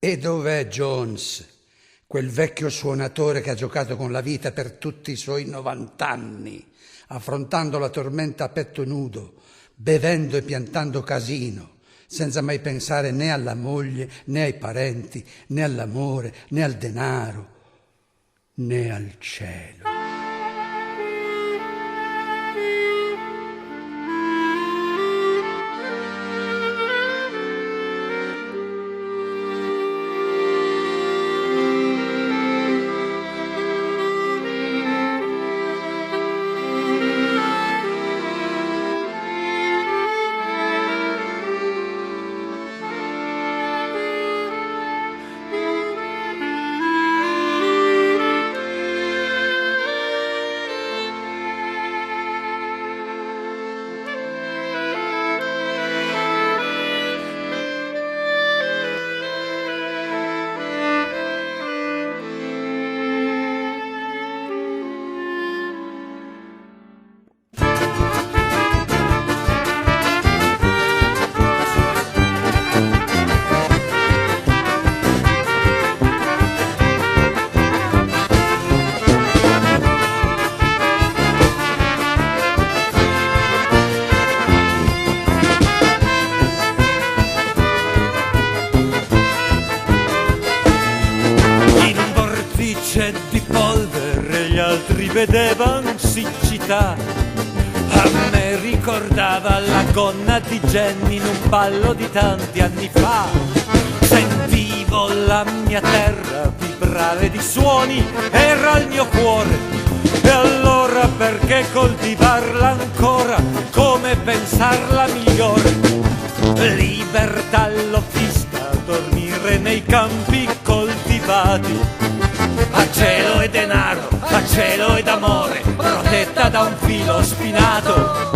E dov'è Jones, quel vecchio suonatore che ha giocato con la vita per tutti i suoi 90 anni, affrontando la tormenta a petto nudo, bevendo e piantando casino, senza mai pensare né alla moglie, né ai parenti, né all'amore, né al denaro, né al cielo? Di polvere gli altri vedevan siccità. A me ricordava la gonna di Jenny in un ballo di tanti anni fa. Sentivo la mia terra vibrare di suoni, era il mio cuore. E allora perché coltivarla ancora, come pensarla migliore? Libertà all'offista, dormire nei campi coltivati. A cielo e denaro, a cielo ed amore, protetta da un filo spinato.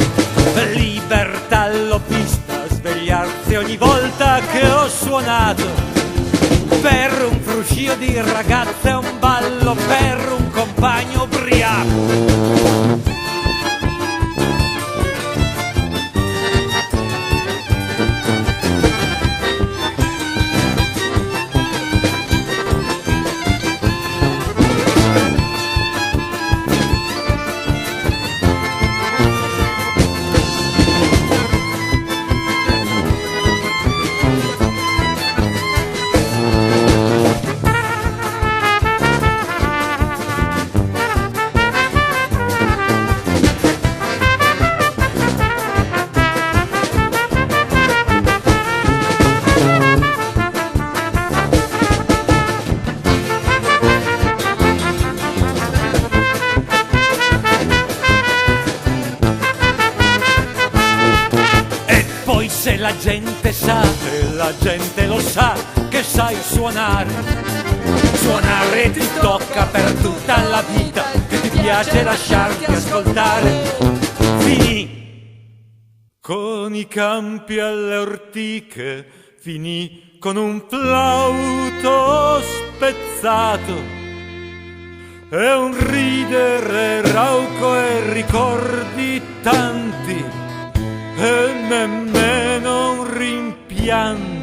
Libertà all'offista, svegliarsi ogni volta che ho suonato. Per un fruscio di ragazze e un ballo, per un compagno ubriaco. Se la gente sa, e la gente lo sa, che sai suonare. Suonare ti tocca per tutta la vita, che ti piace lasciarti ascoltare. Finì con i campi alle ortiche, finì con un flauto spezzato e un ridere rauco e ricordi tanti e nemmeno un rimpianto.